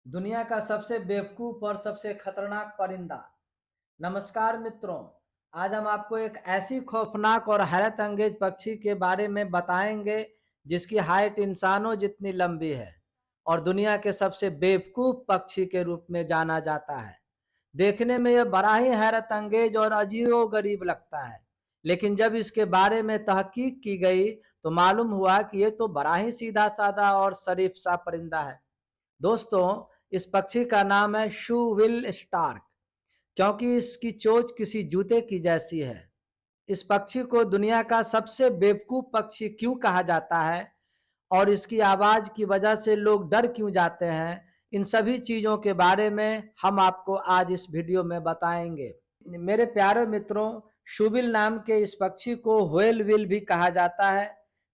दुनिया का सबसे बेवकूफ़ और सबसे खतरनाक परिंदा। नमस्कार मित्रों, आज हम आपको एक ऐसी खौफनाक और हैरत अंगेज पक्षी के बारे में बताएंगे जिसकी हाइट इंसानों जितनी लंबी है और दुनिया के सबसे बेवकूफ़ पक्षी के रूप में जाना जाता है। देखने में यह बड़ा ही हैरत अंगेज और अजीबो-गरीब लगता है, लेकिन जब इसके बारे में तहकीक की गई तो मालूम हुआ कि ये तो बड़ा ही सीधा-साधा और शरीफ-सा परिंदा है। दोस्तों, इस पक्षी का नाम है शूविल स्टार्क, क्योंकि इसकी चोंच किसी जूते की जैसी है। इस पक्षी को दुनिया का सबसे बेवकूफ पक्षी क्यों कहा जाता है और इसकी आवाज की वजह से लोग डर क्यों जाते हैं, इन सभी चीजों के बारे में हम आपको आज इस वीडियो में बताएंगे। मेरे प्यारे मित्रों, शूविल नाम के इस पक्षी को व्हेल विल भी कहा जाता है,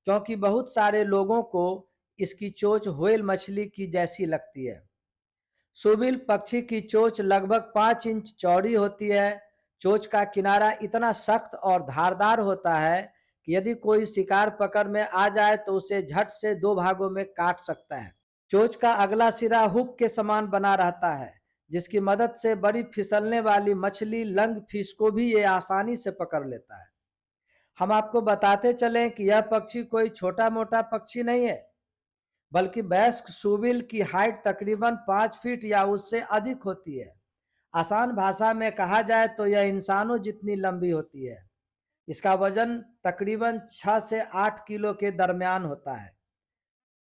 क्योंकि बहुत सारे लोगों को इसकी चोंच व्हेल मछली की जैसी लगती है। शूविल पक्षी की चोंच लगभग 5 इंच चौड़ी होती है। चोंच का किनारा इतना सख्त और धारदार होता है कि यदि कोई शिकार पकड़ में आ जाए तो उसे झट से 2 भागों में काट सकता है। चोंच का अगला सिरा हुक के समान बना रहता है, जिसकी मदद से बड़ी फिसलने वाली मछली लंग फिश को भी ये आसानी से पकड़ लेता है। हम आपको बताते चलें कि यह पक्षी कोई छोटा-मोटा पक्षी नहीं है, बल्कि वयस्क शूविल की हाइट तकरीबन 5 फीट या उससे अधिक होती है। आसान भाषा में कहा जाए तो यह इंसानों जितनी लंबी होती है। इसका वजन तकरीबन 6 से 8 किलो के दरमियान होता है।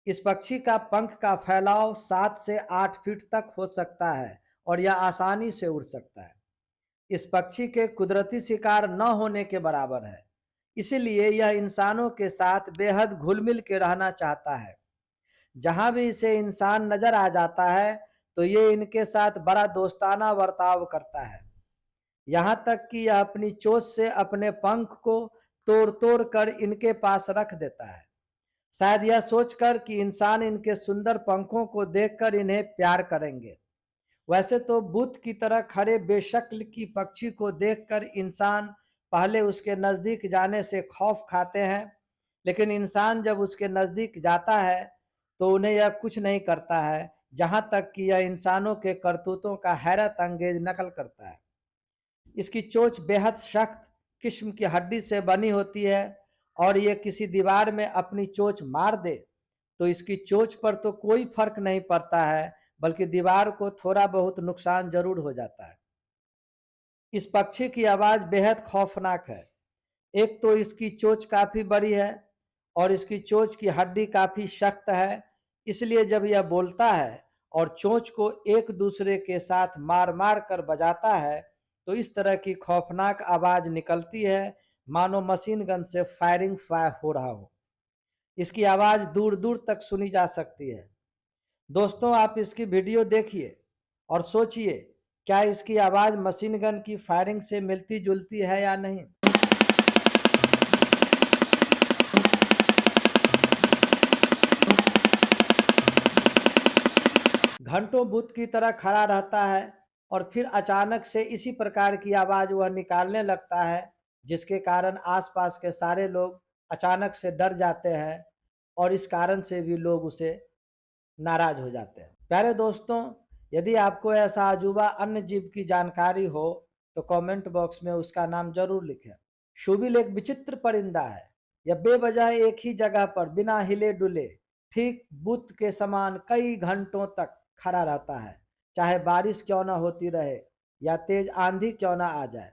इस पक्षी का पंख का फैलाव 7 से 8 फीट तक हो सकता है और यह आसानी से उड़ सकता है। इस पक्षी के कुदरती शिकार न होने के बराबर है, इसीलिए यह इंसानों के साथ बेहद घुल-मिल के रहना चाहता है। जहाँ भी इसे इंसान नजर आ जाता है तो ये इनके साथ बड़ा दोस्ताना बर्ताव करता है। यहाँ तक कि यह अपनी चोंच से अपने पंख को तोड़-तोड़ कर इनके पास रख देता है, शायद यह सोचकर कि इंसान इनके सुंदर पंखों को देखकर इन्हें प्यार करेंगे। वैसे तो बुत की तरह खड़े बेशक्ल की पक्षी को देखकर इंसान पहले उसके नजदीक जाने से खौफ खाते हैं, लेकिन इंसान जब उसके नजदीक जाता है तो उन्हें यह कुछ नहीं करता है, जहां तक कि यह इंसानों के करतूतों का हैरत अंगेज नकल करता है। इसकी चोंच बेहद सख्त किस्म की हड्डी से बनी होती है और ये किसी दीवार में अपनी चोंच मार दे तो इसकी चोंच पर तो कोई फर्क नहीं पड़ता है, बल्कि दीवार को थोड़ा बहुत नुकसान जरूर हो जाता है। इस पक्षी की आवाज बेहद खौफनाक है। एक तो इसकी चोंच काफी बड़ी है और इसकी चोंच की हड्डी काफी सख्त है, इसलिए जब यह बोलता है और चोंच को एक दूसरे के साथ मार मार कर बजाता है तो इस तरह की खौफनाक आवाज निकलती है मानो मशीन गन से फायरिंग फायर हो रहा हो। इसकी आवाज दूर दूर तक सुनी जा सकती है। दोस्तों, आप इसकी वीडियो देखिए और सोचिए, क्या इसकी आवाज मशीन गन की फायरिंग से मिलती जुलती है या नहीं। घंटों बुत की तरह खड़ा रहता है और फिर अचानक से इसी प्रकार की आवाज वह निकालने लगता है, जिसके कारण आसपास के सारे लोग अचानक से डर जाते हैं और इस कारण से भी लोग उसे नाराज हो जाते हैं। प्यारे दोस्तों, यदि आपको ऐसा अजूबा अन्य जीव की जानकारी हो तो कमेंट बॉक्स में उसका नाम जरूर लिखें। शूविल एक विचित्र परिंदा है। यह बेवजह एक ही जगह पर बिना हिले डुले ठीक बुत के समान कई घंटों तक खड़ा रहता है, चाहे बारिश क्यों न होती रहे या तेज आंधी क्यों न आ जाए।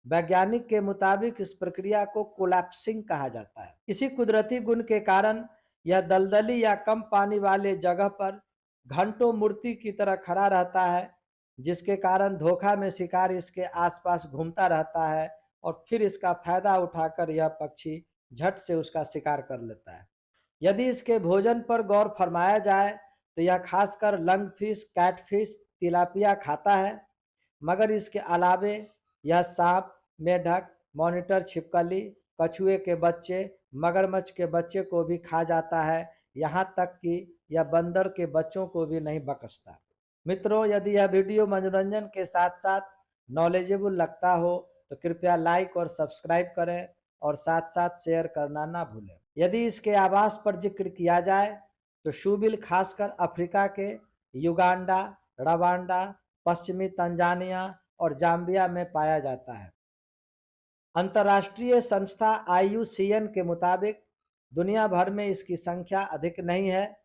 वैज्ञानिक के मुताबिक इस प्रक्रिया को कोलैप्सिंग कहा जाता है। इसी कुदरती गुण के कारण यह दलदली या कम पानी वाले जगह पर घंटों मूर्ति की तरह खड़ा रहता है, जिसके कारण धोखा में शिकार इसके आसपास घूमता रहता है और फिर इसका फायदा उठाकर यह पक्षी झट से उसका शिकार कर लेता है। यदि इसके भोजन पर गौर फरमाया जाए तो यह खासकर लंगफिश, कैटफिश, तिलापिया खाता है, मगर इसके अलावे यह सांप, मेढक, मॉनिटर छिपकली, कछुए के बच्चे, मगरमच्छ के बच्चे को भी खा जाता है, यहाँ तक कि यह बंदर के बच्चों को भी नहीं बख्शता। मित्रों, यदि यह वीडियो मनोरंजन के साथ साथ नॉलेजेबल लगता हो तो कृपया लाइक और सब्सक्राइब करें और साथ साथ शेयर करना ना भूलें। यदि इसके आवास पर जिक्र किया जाए तो शूविल खासकर अफ्रीका के युगांडा, रवांडा, पश्चिमी तंजानिया और जाम्बिया में पाया जाता है। अंतर्राष्ट्रीय संस्था IUCN के मुताबिक दुनिया भर में इसकी संख्या अधिक नहीं है।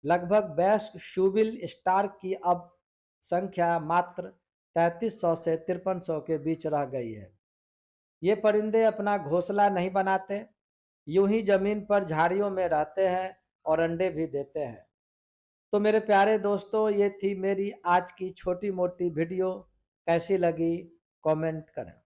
लगभग वयस्क शूबिल स्टार की अब संख्या मात्र 3300 से 5300 के बीच रह गई है। ये परिंदे अपना घोंसला नहीं बनाते, यूं ही जमीन पर झाड़ियों में रहते हैं और अंडे भी देते हैं। तो मेरे प्यारे दोस्तों, ये थी मेरी आज की छोटी मोटी वीडियो। कैसी लगी कमेंट करें।